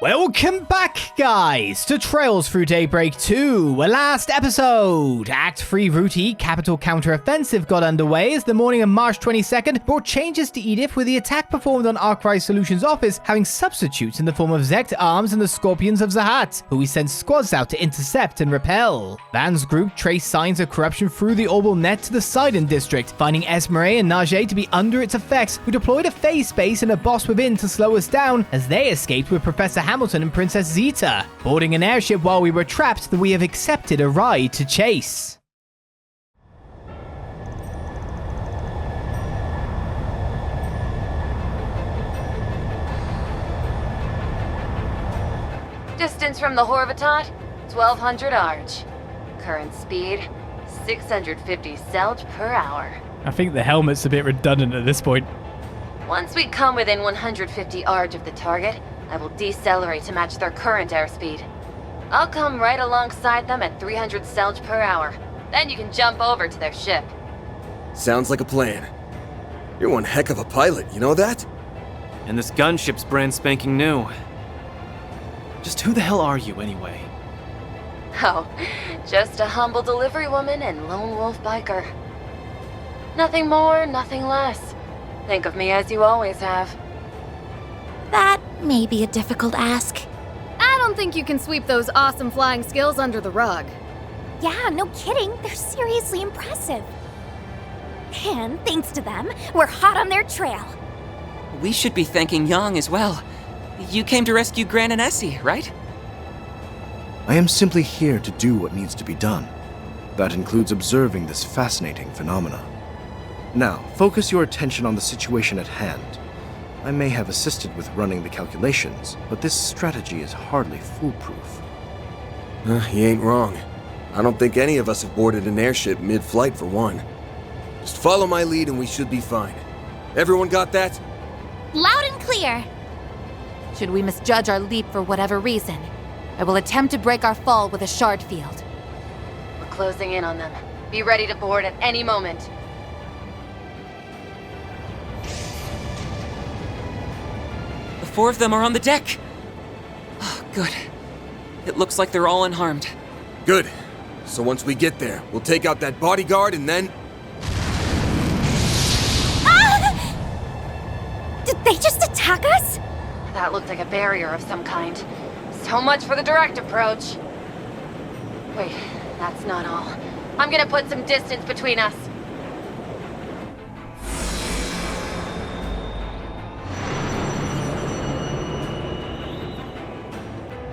Welcome back, guys, to Trails Through Daybreak 2. Last episode, Act 3 Ruti Capital Counter-Offensive got underway as the morning of March 22nd brought changes to Edith, with the attack performed on Arkride Solutions' office having substitutes in the form of Zect Arms and the Scorpions of Zahat, who we sent squads out to intercept and repel. Van's group traced signs of corruption through the orbital net to the Sidon district, finding Esmeray and Naje to be under its effects. We deployed a phase space and a boss within to slow us down as they escaped with Professor Hamilton and Princess Zeta, boarding an airship while we were trapped that we have accepted a ride to chase. Distance from the Harvatat, 1200 Arch. Current speed, 650 Selge per hour. I think the helmet's a bit redundant at this point. Once we come within 150 Arch of the target, I will decelerate to match their current airspeed. I'll come right alongside them at 300 Selge per hour. Then you can jump over to their ship. Sounds like a plan. You're one heck of a pilot, you know that? And this gunship's brand spanking new. Just who the hell are you, anyway? Oh, just a humble delivery woman and lone wolf biker. Nothing more, nothing less. Think of me as you always have. That may be a difficult ask. I don't think you can sweep those awesome flying skills under the rug. Yeah, no kidding. They're seriously impressive. And thanks to them, we're hot on their trail. We should be thanking Yang as well. You came to rescue Gran and Essie, right? I am simply here to do what needs to be done. That includes observing this fascinating phenomena. Now, focus your attention on the situation at hand. I may have assisted with running the calculations, but this strategy is hardly foolproof. He ain't wrong. I don't think any of us have boarded an airship mid-flight for one. Just follow my lead and we should be fine. Everyone got that? Loud and clear. Should we misjudge our leap for whatever reason, I will attempt to break our fall with a shard field. We're closing in on them. Be ready to board at any moment. The four of them are on the deck. Oh, good. It looks like they're all unharmed. Good. So once we get there, we'll take out that bodyguard and then... Ah! Did they just attack us? That looked like a barrier of some kind. So much for the direct approach. Wait, that's not all. I'm gonna put some distance between us.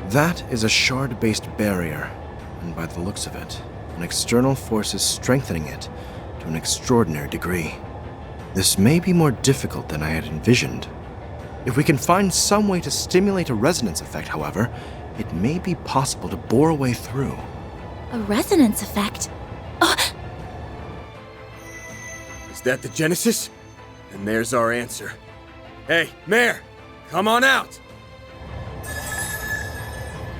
That is a shard-based barrier, and by the looks of it, an external force is strengthening it to an extraordinary degree. This may be more difficult than I had envisioned. If we can find some way to stimulate a resonance effect, however, it may be possible to bore a way through. A resonance effect? Is that the Genesis? And there's our answer. Hey, Mare! Come on out!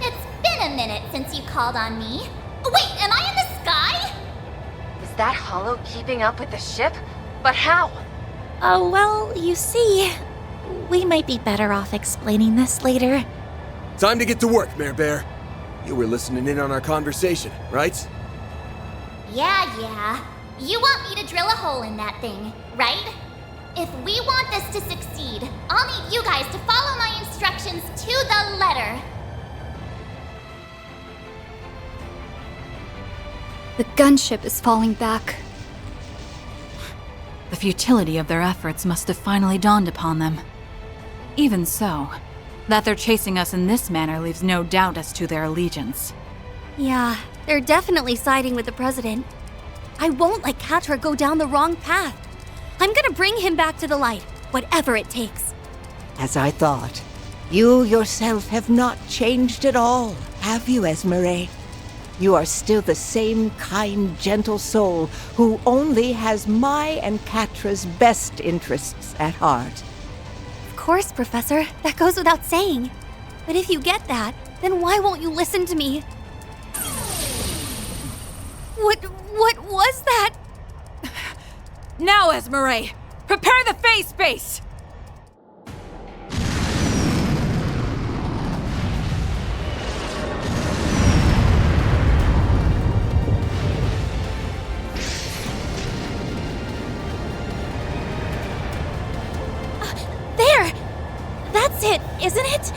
It's been a minute since you called on me. Wait, am I in the sky? Is that hollow keeping up with the ship? But how? Oh, well, you see, we might be better off explaining this later. Time to get to work, Mare Bear. You were listening in on our conversation, right? Yeah. You want me to drill a hole in that thing, right? If we want this to succeed, I'll need you guys to follow my instructions to the letter. The gunship is falling back. The futility of their efforts must have finally dawned upon them. Even so, that they're chasing us in this manner leaves no doubt as to their allegiance. Yeah, they're definitely siding with the president. I won't let Katra go down the wrong path. I'm gonna bring him back to the light, whatever it takes. As I thought, you yourself have not changed at all, have you, Esmeray? You are still the same kind, gentle soul who only has my and Katra's best interests at heart. Of course, Professor. That goes without saying. But if you get that, then why won't you listen to me? What was that? Now, Esmeray! Prepare the phase space! isn't it?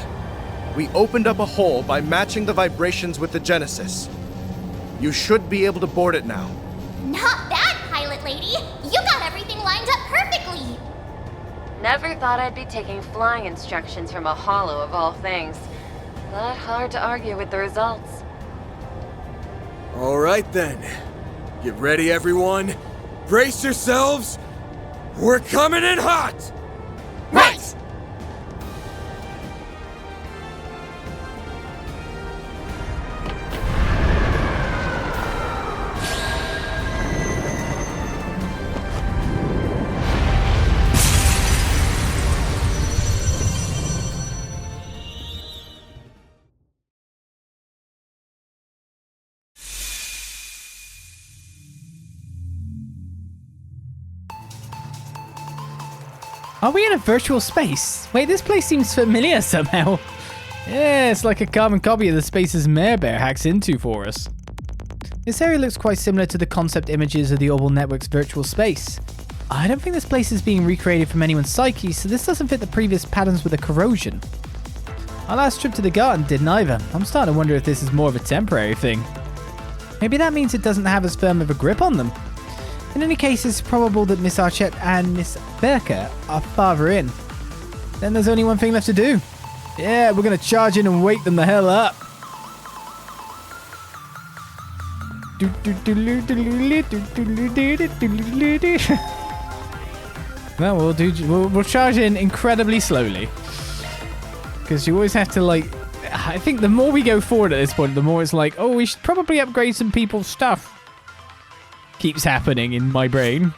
We opened up a hole by matching the vibrations with the Genesis. You should be able to board it now. Not bad, pilot lady. You got everything lined up perfectly. Never thought I'd be taking flying instructions from a hollow of all things. But hard to argue with the results. All right then. Get ready, everyone. Brace yourselves. We're coming in hot! Right! Are we in a virtual space? Wait, this place seems familiar somehow. Yeah, it's like a carbon copy of the spaces Marebear hacks into for us. This area looks quite similar to the concept images of the Orbital Network's virtual space. I don't think this place is being recreated from anyone's psyche, so this doesn't fit the previous patterns with the corrosion. Our last trip to the garden didn't either. I'm starting to wonder if this is more of a temporary thing. Maybe that means it doesn't have as firm of a grip on them. In any case, it's probable that Miss Archette and Miss Berker are farther in. Then there's only one thing left to do. Yeah, we're gonna charge in and wake them the hell up. Well, we'll charge in incredibly slowly. Because you always have to, like... I think the more we go forward at this point, the more it's like, oh, we should probably upgrade some people's stuff. Keeps happening in my brain.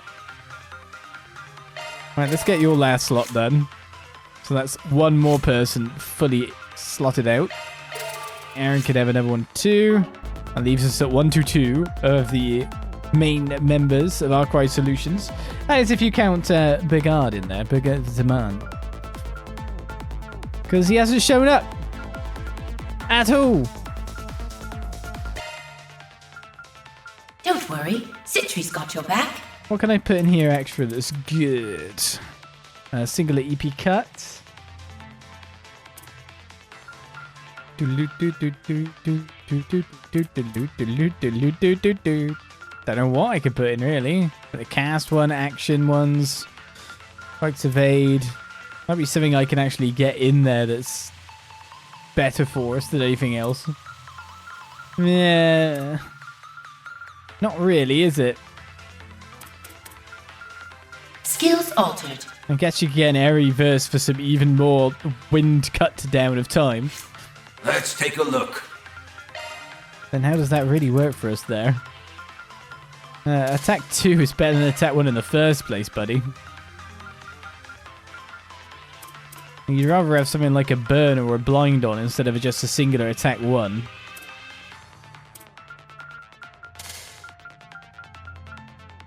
Right, let's get your last slot done. So that's one more person fully slotted out. Aaron could have another one too. That leaves us at 122 of the main members of Arkride Solutions. That is if you count Bigard in there, Bigard Zaman. Because he hasn't shown up at all. Don't worry, Citri's got your back. What can I put in here extra that's good? Singular EP cut. Don't know what I could put in really. The cast one, action ones, Rights of Aid. Might be something I can actually get in there that's better for us than anything else. Yeah. Not really, is it? Skills altered. I guess you can get an airy verse for some even more wind cut down of time. Let's take a look. Then how does that really work for us there? Attack 2 is better than attack 1 in the first place, buddy. You'd rather have something like a burn or a blind on instead of just a singular attack 1.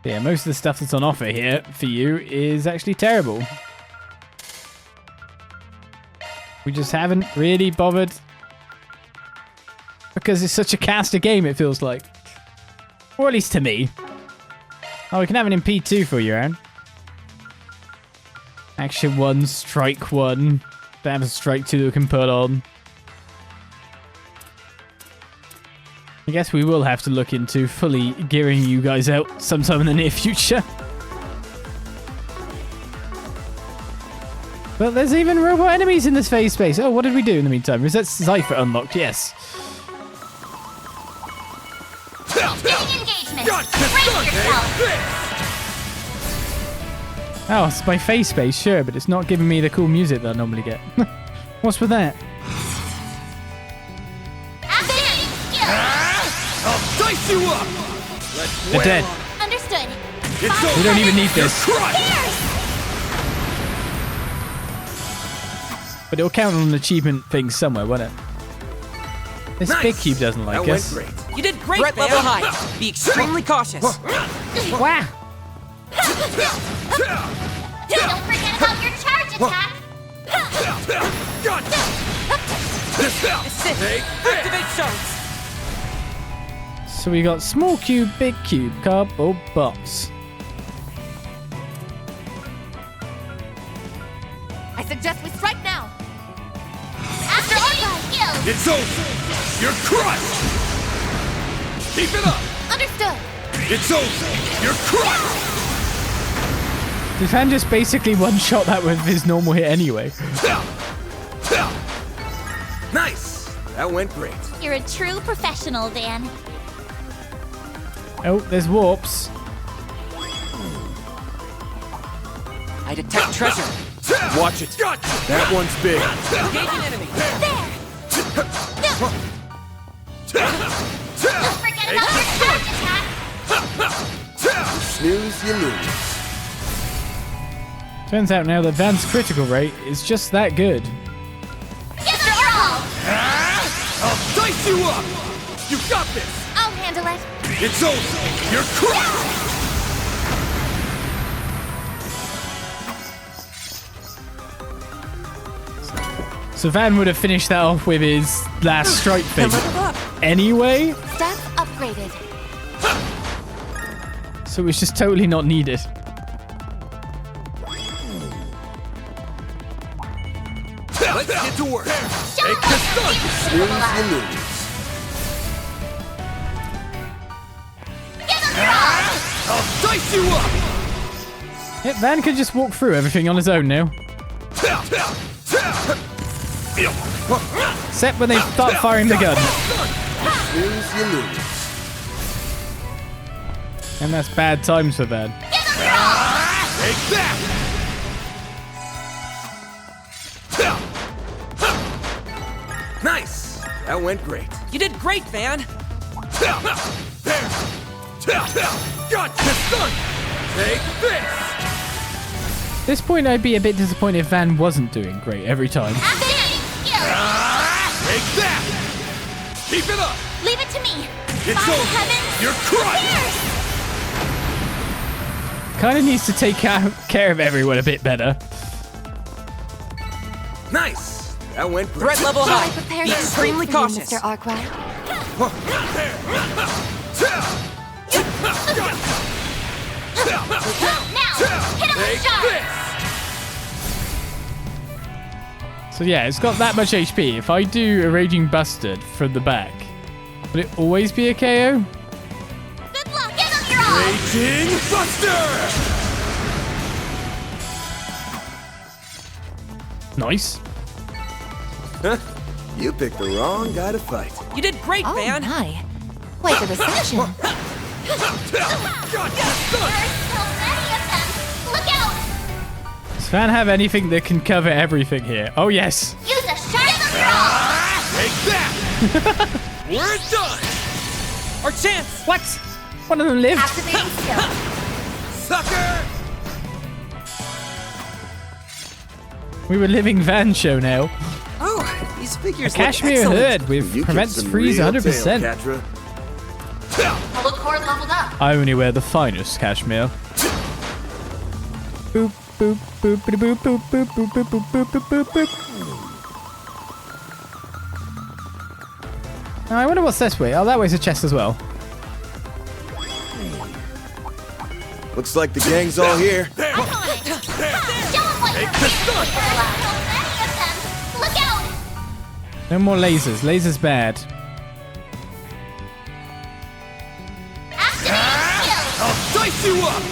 Yeah, most of the stuff that's on offer here for you is actually terrible. We just haven't really bothered. Because it's such a caster game, it feels like. Or at least to me. Oh, we can have an MP 2 for you, Aaron. Action 1, strike 1. Don't have a strike 2 that we can put on. I guess we will have to look into fully gearing you guys out sometime in the near future. But there's even robot enemies in this phase space. Oh, what did we do in the meantime? Is that Cypher unlocked? Yes. Engagement. Brace yourself. Oh, it's my face space, sure, but it's not giving me the cool music that I normally get. What's with that? I'll dice you up! They're dead. Understood. We don't even need this. But it'll count on an achievement thing somewhere, won't it? This Nice. Big Cube doesn't like That us. went great. You did great, Threat level high. Be extremely cautious. Wow. Don't forget about your charge attack. Activate shots. So we got small cube, big cube, cardboard box. I suggest we strike now. It's over! You're crushed! Keep it up! Understood. It's over! You're crushed! Did Van just basically one-shot that with his normal hit anyway? Nice! That went great. You're a true professional, Van. Oh, there's warps. I detect treasure. Watch it. That one's big. Engage an enemy. Don't forget about your charge attack. Snooze, you lose. Turns out now that Van's critical rate is just that good. Give it your all. I'll dice you up! You got this! I'll handle it. It's over! You're crushed! So Van would have finished that off with his last strike thing anyway, Stats upgraded. so it was just totally not needed. Let's get to work! Show Take them this what done! you're Snooze, capable you of. lose. Give them your all. I'll dice you up! Yeah, Van can just walk through everything on his own now. Except when they start firing the gun. Snooze, you lose. And that's bad times for Van. Give them your all. Take that! Nice! That went great. You did great, Van. Got this done! Take this! At this point, I'd be a bit disappointed if Van wasn't doing great every time. Activating skill. Take that! Keep it up! Leave it to me. It's By the over! heavens. You're crushed! Kind of needs to take care of everyone a bit better. Nice! That went great. Threat level high. Prepare Be your extremely strength for you, cautious. Mr. Arkride. Now, hit him with Take shots. So yeah, it's got that much HP. If I do a Raging Bastard from the back, would it always be a KO? Good luck. Give him your all. Raging Buster! Nice. Huh? You picked the wrong guy to fight. You did great, Oh Van. my. Quite the reception. Got this done! There's so many of them. Look out. Does Van have anything that can cover everything here? Oh yes. Use a sharp straw. Take that! We're done! Our chance. What? One of them lived. Activating skill. Sucker! We were living Van show now. Oh, these figures A cashmere look hood excellent. with You prevents kicked some freeze real 100%. tail, Catra. Hold cord leveled up. I only wear the finest cashmere. Boop, boop, boop, boop, boop, boop, boop, boop, boop, boop, boop, boop, boop. Now, I wonder what's this way. Oh, that way's a chest as well. Looks like the gang's all here. I'm on it. Show them what you're really capable of. So many of them. Look out. No more lasers. Lasers bad. Activating skill. I'll dice you up!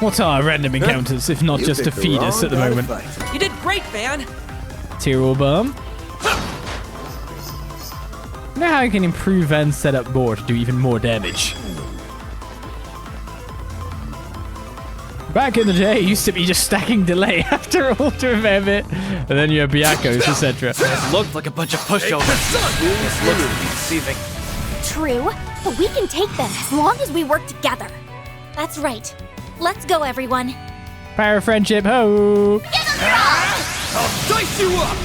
What are random encounters if not You just to picked the feed us wrong at the guy to moment? fight. You did great, Van. Tyrrell bomb. I know how I can improve Van's setup more to do even more damage. Back in the day, it used to be just stacking delay after all to revive it, and then you have Byakos, etc. It looked like a bunch of pushovers. Looks to be deceiving. True, but we can take them as long as we work together. That's right. Let's go, everyone. Power of friendship, ho! Give them your all. I'll dice you up!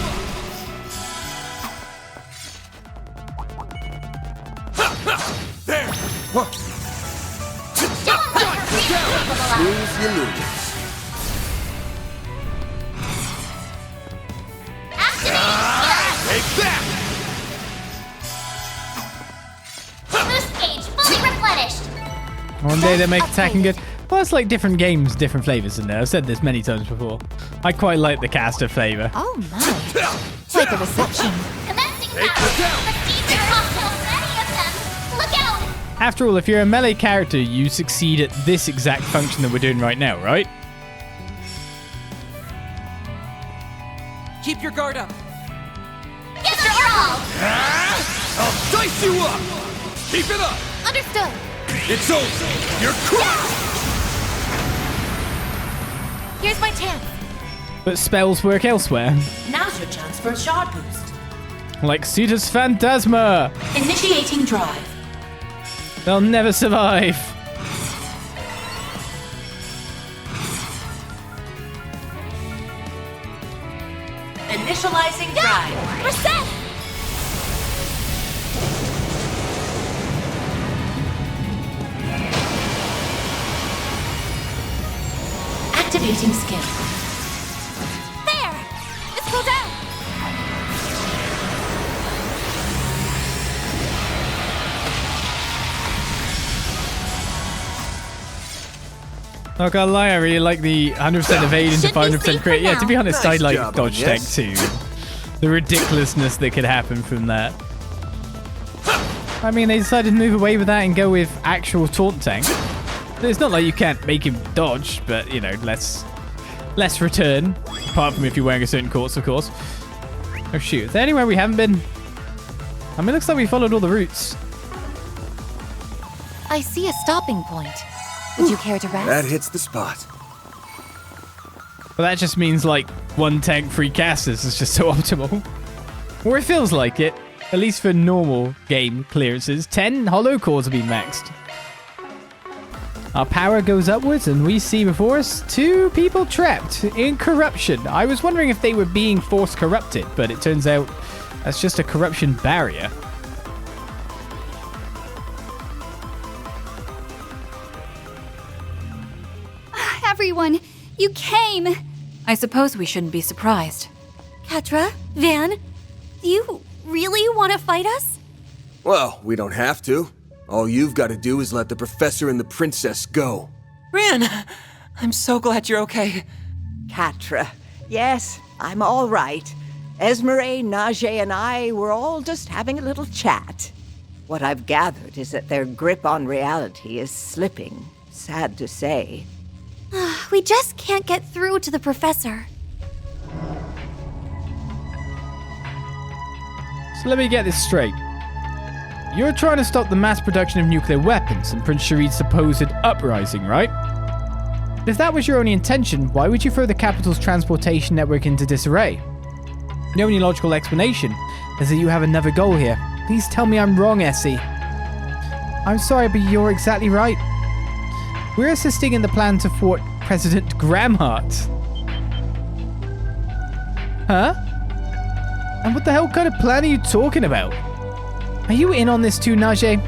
There! Show them what you're really capable of. Snooze, you lose. Activating skill. Take that! Boost gauge fully replenished. One day they make attacking good. Well, it's like different games, different flavors in there. I've said this many times before. I quite like the caster flavor. Oh my. Like a reception. Commencing power! The seeds are hostile, many of them! Look out! After all, if you're a melee character, you succeed at this exact function that we're doing right now, right? Keep your guard up. Give it your all! I'll dice you up! Keep it up! Understood. It's over! You're crushed! Here's my chance. But spells work elsewhere. Now's your chance for a shard boost. Like Cetus Phantasma! Initiating drive. They'll never survive. Initializing drive. We're set. Activating skill. There. Let's go down. Not gonna lie, I really like the 100% evade into Should be 500% safe crit. for Yeah, to be now. honest, Nice I like job, dodge tech yes. too. The ridiculousness that could happen from that. I mean, they decided to move away with that and go with actual taunt tank. It's not like you can't make him dodge, but, you know, less return. Apart from if you're wearing a certain course, of course. Oh, shoot. Is there anywhere we haven't been? I mean, it looks like we followed all the routes. I see a stopping point. Would you care to rest? That hits the spot. Well, that just means, like, one tank free casters is just so optimal. Or it feels like it. At least for normal game clearances. 10 hollow cores will be maxed. Our power goes upwards and we see before us 2 people trapped in corruption. I was wondering if they were being force corrupted, but it turns out that's just a corruption barrier. Everyone, you came. I suppose we shouldn't be surprised. Catra, Van, do you really want to fight us? Well, we don't have to. All you've got to do is let the professor and the princess go. Ran! I'm so glad you're okay. Catra. Yes, I'm all right. Esmeray, Naje, and I were all just having a little chat. What I've gathered is that their grip on reality is slipping. Sad to say. We just can't get through to the professor. So let me get this straight. You're trying to stop the mass production of nuclear weapons and Prince Sharid's supposed uprising, right? If that was your only intention, why would you throw the capital's transportation network into disarray? The only logical explanation is that you have another goal here. Please tell me I'm wrong, Essie. I'm sorry, but you're exactly right. We're assisting in the plan to thwart President Gramhart. Huh? And what the hell kind of plan are you talking about? Are you in on this too, Naje?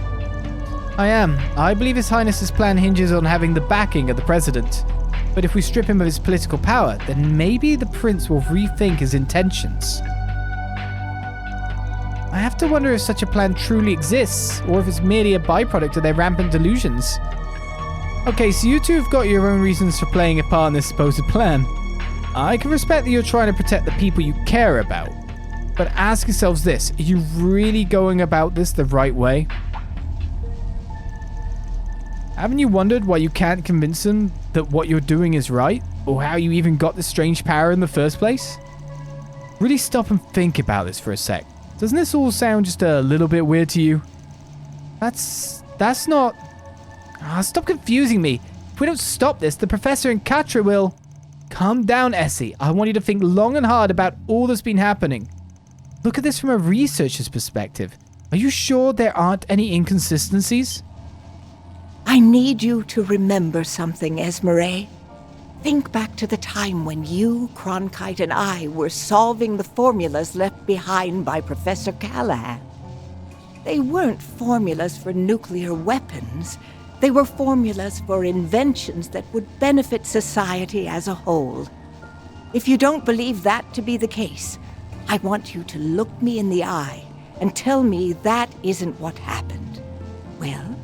I am. I believe His Highness's plan hinges on having the backing of the President. But if we strip him of his political power, then maybe the Prince will rethink his intentions. I have to wonder if such a plan truly exists, or if it's merely a byproduct of their rampant delusions. Okay, so you two have got your own reasons for playing a part in this supposed plan. I can respect that you're trying to protect the people you care about. But ask yourselves this, are you really going about this the right way? Haven't you wondered why you can't convince them that what you're doing is right? Or how you even got this strange power in the first place? Really stop and think about this for a sec. Doesn't this all sound just a little bit weird to you? That's not... stop confusing me. If we don't stop this, the Professor and Catra will... Calm down, Essie. I want you to think long and hard about all that's been happening. Look at this from a researcher's perspective. Are you sure there aren't any inconsistencies? I need you to remember something, Esmeray. Think back to the time when you, Cronkite, and I were solving the formulas left behind by Professor Callahan. They weren't formulas for nuclear weapons. They were formulas for inventions that would benefit society as a whole. If you don't believe that to be the case, I want you to look me in the eye and tell me that isn't what happened. Well?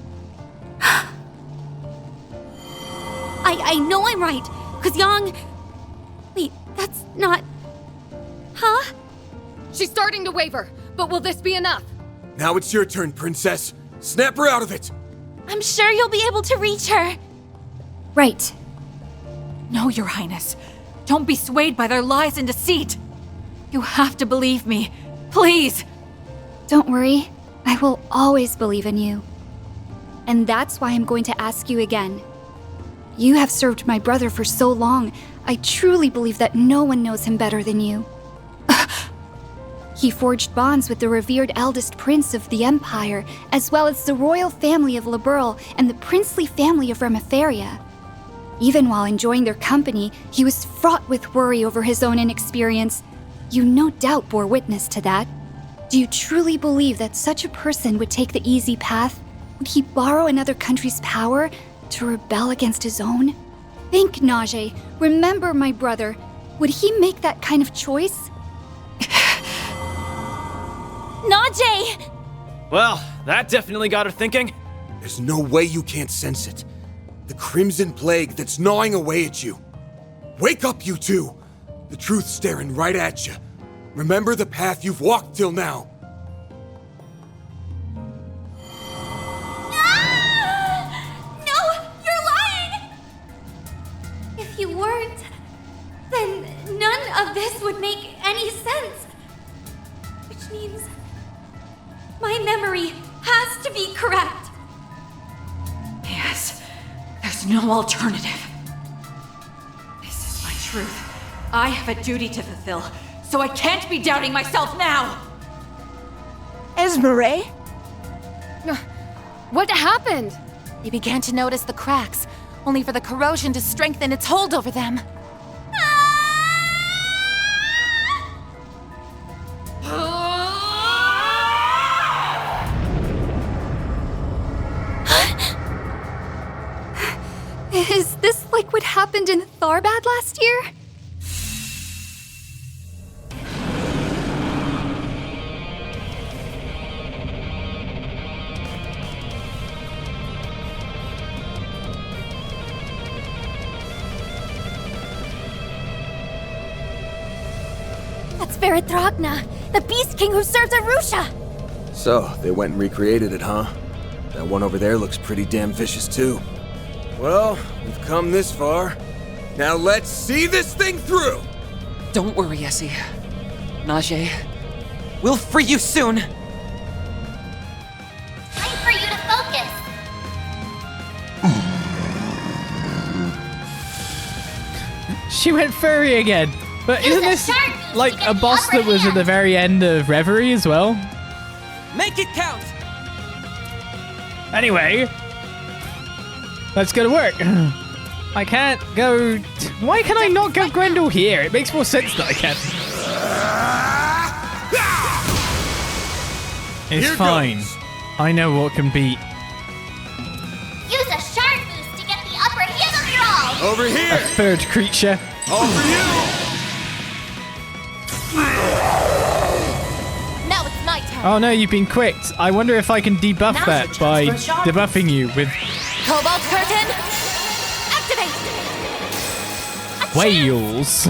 I know I'm right. Cause Yang... Wait, that's not... Huh? She's starting to waver, but will this be enough? Now it's your turn, Princess. Snap her out of it! I'm sure you'll be able to reach her. Right. No, Your Highness. Don't be swayed by their lies and deceit. You have to believe me. Please! Don't worry. I will always believe in you. And that's why I'm going to ask you again. You have served my brother for so long. I truly believe that no one knows him better than you. He forged bonds with the revered eldest prince of the Empire, as well as the royal family of Liberl and the princely family of Remiferia. Even while enjoying their company, he was fraught with worry over his own inexperience. You no doubt bore witness to that. Do you truly believe that such a person would take the easy path? Would he borrow another country's power to rebel against his own? Think, Naje. Remember my brother. Would he make that kind of choice? Naje! Well, that definitely got her thinking. There's no way you can't sense it. The Crimson Plague that's gnawing away at you. Wake up, you two! The truth's staring right at you. Remember the path you've walked till now. No! You're lying! If you weren't, then none of this would make any sense. Which means my memory has to be correct. Yes. There's no alternative. This is my truth. I have a duty to fulfill, so I can't be doubting myself now! Esmeray? What happened? They began to notice the cracks, only for the corrosion to strengthen its hold over them. Is this like what happened in Tharbad last year? That's Veradragna, the Beast King who serves Arusha! So, they went and recreated it, huh? That one over there looks pretty damn vicious, too. Well, we've come this far. Now let's see this thing through! Don't worry, Essie. Naje, we'll free you soon! Time for you to focus! She went furry again. But isn't this like a boss that was at the very end of Reverie as well? Make it count! Anyway, let's go to work. I can't go... Why can I not go Grendel here? It makes more sense that I can. It's Here fine. goes. I know what can beat. Use a shard boost to get the upper hand of your all! Over A here! third creature. All for you! Now it's my turn. Oh no, you've been quicked. I wonder if I can debuff Now's that your chance by for a shard debuffing you with Cobalt Curtain, activate! whales.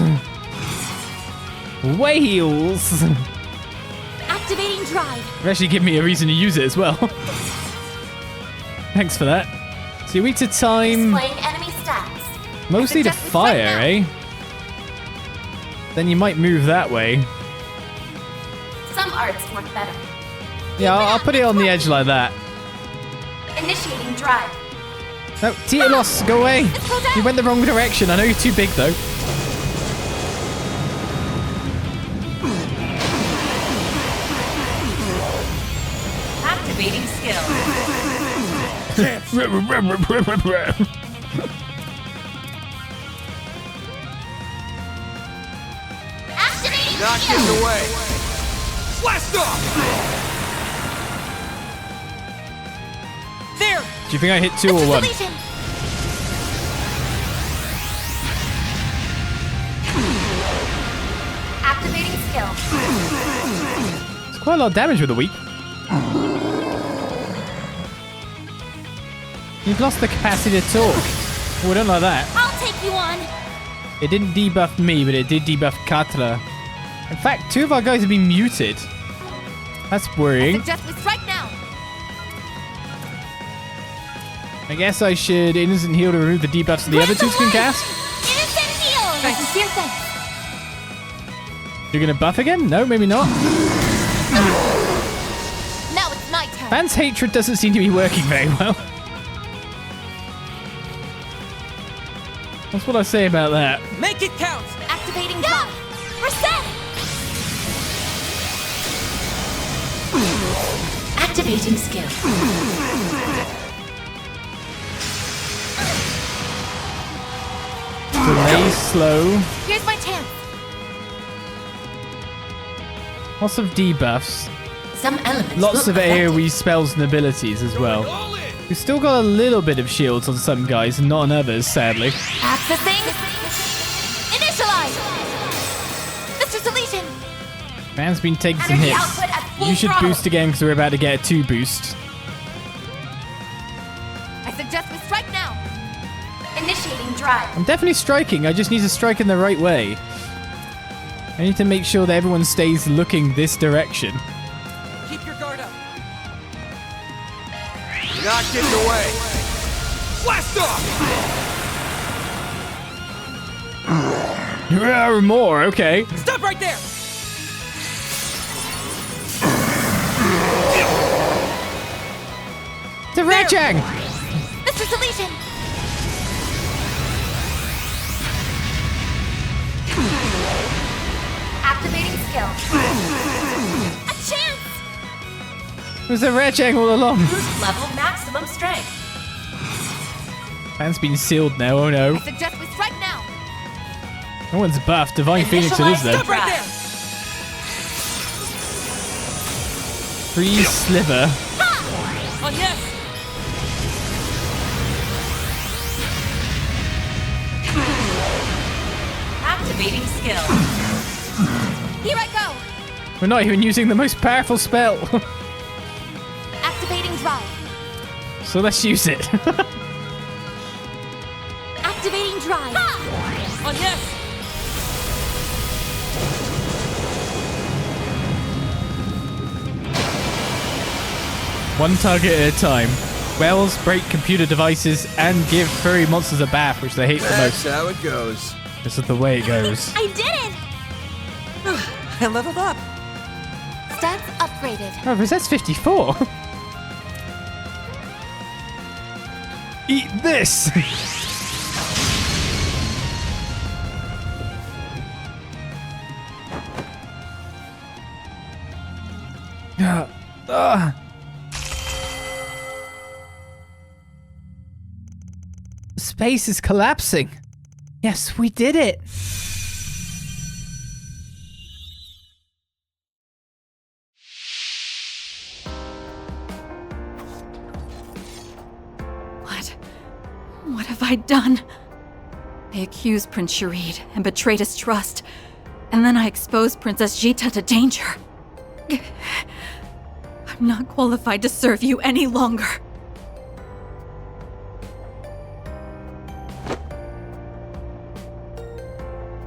Whales. Activating drive. It actually give me a reason to use it as well. Thanks for that. So you're weak to time, Displaying enemy stats. mostly to Adjustments fire, right now. eh? Then you might move that way. Some arts work better. Yeah, I'll put it on the edge like that. Initiating drive. No, Tietos, go away. You went the wrong direction. I know you're too big though. Activating skill. Activating Not shield. getting away! Blast off! There! Do you think I hit 2 or 1? Deletion. Activating skill. It's quite a lot of damage with a weak. You've lost the capacity to talk. Oh, we don't like that. I'll take you on. It didn't debuff me, but it did debuff Katra. In fact, 2 of our guys have been muted. That's worrying. I suggest we strike now. I guess I should Innocent Heal to remove the debuffs the other 2 can cast. Innocent heal. I sincere thanks. You're gonna buff again? No, maybe not. Now it's my turn. Van's hatred doesn't seem to be working very well. That's what I say about that. Make it count! Activating drop. Reset. Activating skill. Delay slow. Here's my chance. Lots of debuffs. Some elements Lots look of effective. AoE spells and abilities as well. We've still got a little bit of shields on some guys and not on others, sadly. Accessing. Initialize. Mr. Solution. Van's been taking some Energy hits. output at full You should throttle. boost again because we're about to get a 2 boost. I suggest we strike now. Initiating drive. I'm definitely striking. I just need to strike in the right way. I need to make sure that everyone stays looking this direction. Keep your guard up. You're not getting away. Blast off! More, okay. Stop right there! The Rejang! Mr. Solution. Activating skill. A chance. It was a Rejang all along. Boost level maximum strength. Van's been sealed now, oh no. I suggest we strike now. No one's buffed. Divine Phoenix it is though. Stop right there! Free Sliver. Oh, yes! Activating skill. Here I go. We're not even using the most powerful spell. Activating drive. So let's use it. Activating drive. Oh, yes! One target at a time. Wells break computer devices and give furry monsters a bath, which they hate the That's most. how it goes. This is the way it goes. I did it. I leveled up. Stats upgraded. Oh, Rosette's 54. Eat this! Space is collapsing. Yes, we did it. What have I done? I accused Prince Sharid and betrayed his trust, and then I exposed Princess Jita to danger. I'm not qualified to serve you any longer.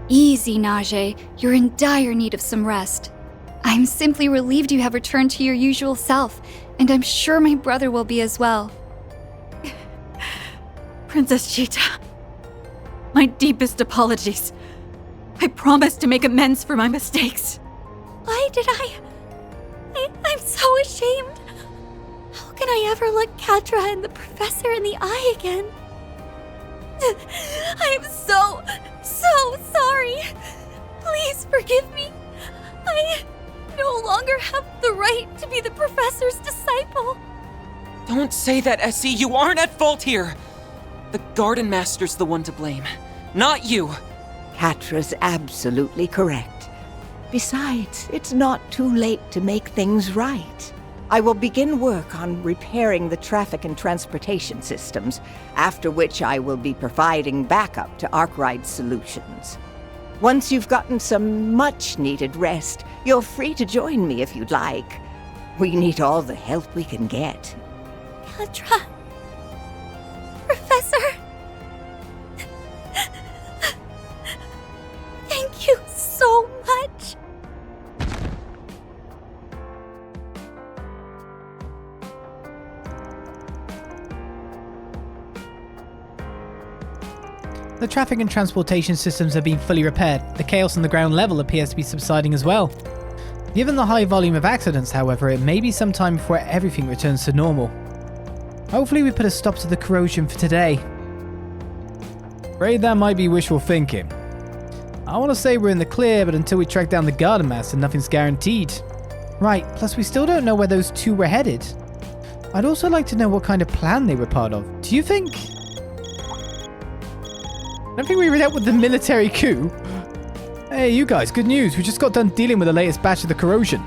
Easy, Naje. You're in dire need of some rest. I'm simply relieved you have returned to your usual self, and I'm sure my brother will be as well. Princess Jita, my deepest apologies. I promise to make amends for my mistakes. Why did I'm so ashamed. How can I ever look Katra and the professor in the eye again? I am so sorry. Please forgive me. I no longer have the right to be the professor's disciple. Don't say that, Essie. You aren't at fault here. The Garden Master's the one to blame, not you. Katra's absolutely correct. Besides, it's not too late to make things right. I will begin work on repairing the traffic and transportation systems, after which I will be providing backup to Arkride Solutions. Once you've gotten some much-needed rest, you're free to join me if you'd like. We need all the help we can get. Katra. Professor. The traffic and transportation systems have been fully repaired. The chaos on the ground level appears to be subsiding as well. Given the high volume of accidents, however, it may be some time before everything returns to normal. Hopefully we put a stop to the corrosion for today. Afraid that might be wishful thinking. I want to say we're in the clear, but until we track down the garden master, nothing's guaranteed. Right, plus we still don't know where those two were headed. I'd also like to know what kind of plan they were part of. Do you think... I don't think we were out with the military coup. Hey, you guys, good news. We just got done dealing with the latest batch of the corrosion.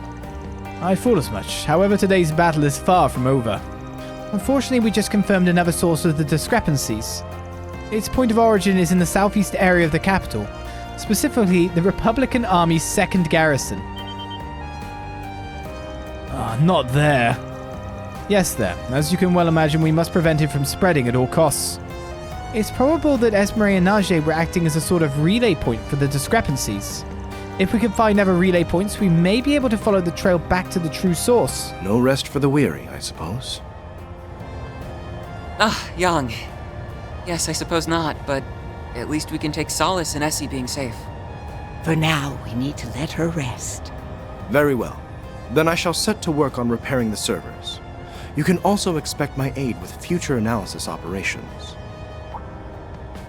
I thought as much. However, today's battle is far from over. Unfortunately, we just confirmed another source of the discrepancies. Its point of origin is in the southeast area of the capital, specifically the Republican Army's 2nd garrison. Not there. Yes, there. As you can well imagine, we must prevent it from spreading at all costs. It's probable that Esmeray and Naje were acting as a sort of relay point for the discrepancies. If we can find other relay points, we may be able to follow the trail back to the true source. No rest for the weary, I suppose. Yang. Yes, I suppose not, but at least we can take solace in Essie being safe. For now, we need to let her rest. Very well. Then I shall set to work on repairing the servers. You can also expect my aid with future analysis operations.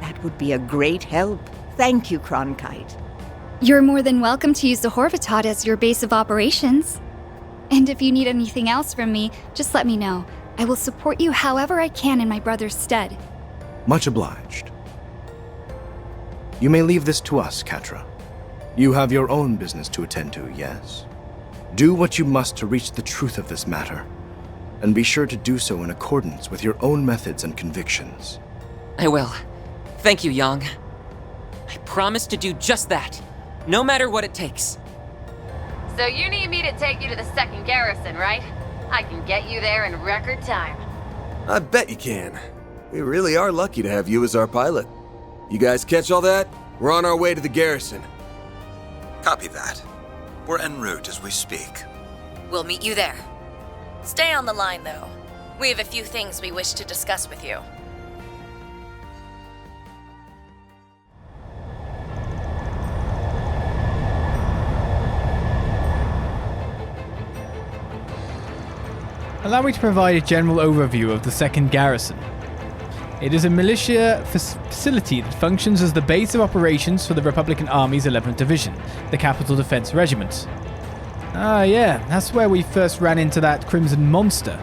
That would be a great help. Thank you, Cronkite. You're more than welcome to use the Harvatat as your base of operations. And if you need anything else from me, just let me know. I will support you however I can in my brother's stead. Much obliged. You may leave this to us, Catra. You have your own business to attend to, yes? Do what you must to reach the truth of this matter, and be sure to do so in accordance with your own methods and convictions. I will. Thank you, Yang. I promise to do just that, no matter what it takes. So you need me to take you to the 2nd garrison, right? I can get you there in record time. I bet you can. We really are lucky to have you as our pilot. You guys catch all that? We're on our way to the garrison. Copy that. We're en route as we speak. We'll meet you there. Stay on the line, though. We have a few things we wish to discuss with you. Allow me to provide a general overview of the 2nd garrison. It is a militia facility that functions as the base of operations for the Republican Army's 11th Division, the Capital Defense Regiment. Yeah, that's where we first ran into that Crimson Monster.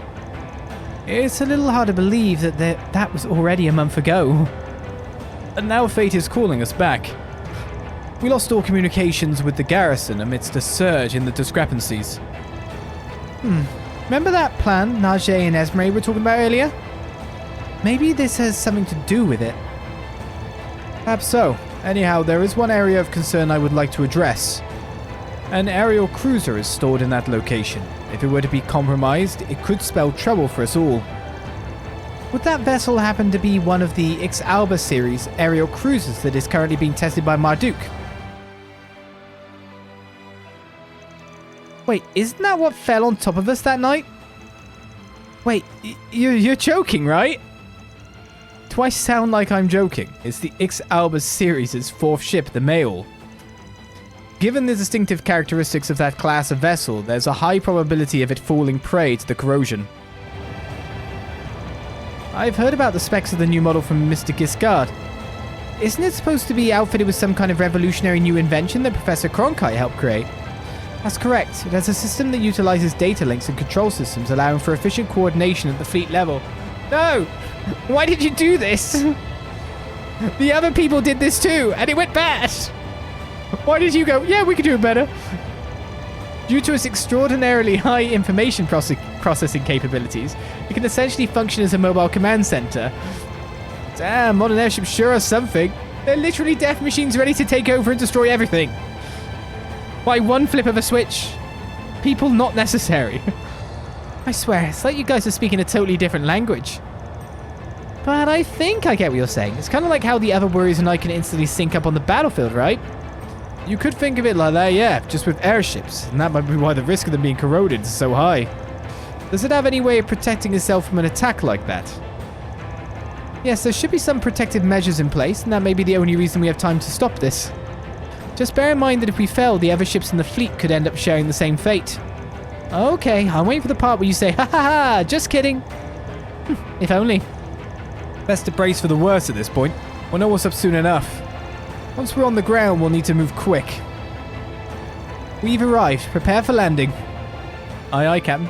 It's a little hard to believe that that was already a month ago. And now fate is calling us back. We lost all communications with the garrison amidst a surge in the discrepancies. Remember that plan Naje and Esmeray were talking about earlier? Maybe this has something to do with it. Perhaps so. Anyhow, there is one area of concern I would like to address. An aerial cruiser is stored in that location. If it were to be compromised, it could spell trouble for us all. Would that vessel happen to be one of the X-Alba series aerial cruisers that is currently being tested by Marduk? Wait, isn't that what fell on top of us that night? Wait, you're joking, right? Do I sound like I'm joking? It's the X-Alba series' 4th ship, the Mail. Given the distinctive characteristics of that class of vessel, there's a high probability of it falling prey to the corrosion. I've heard about the specs of the new model from Mr. Giscard. Isn't it supposed to be outfitted with some kind of revolutionary new invention that Professor Cronkite helped create? That's correct. It has a system that utilizes data links and control systems, allowing for efficient coordination at the fleet level. No! Why did you do this? The other people did this too, and it went bad! Why did you go, yeah, we could do it better? Due to its extraordinarily high information processing capabilities, it can essentially function as a mobile command center. Damn, modern airships sure are something. They're literally death machines ready to take over and destroy everything. By one flip of a switch. People not necessary. I swear, it's like you guys are speaking a totally different language. But I think I get what you're saying. It's kind of like how the other warriors and I can instantly sync up on the battlefield, right? You could think of it like that, yeah, just with airships. And that might be why the risk of them being corroded is so high. Does it have any way of protecting itself from an attack like that? Yes, there should be some protective measures in place, and that may be the only reason we have time to stop this. Just bear in mind that if we fail, the other ships in the fleet could end up sharing the same fate. Okay, I'm waiting for the part where you say, ha ha ha, just kidding. If only. Best to brace for the worst at this point. We'll know what's up soon enough. Once we're on the ground, we'll need to move quick. We've arrived. Prepare for landing. Aye, aye, Captain.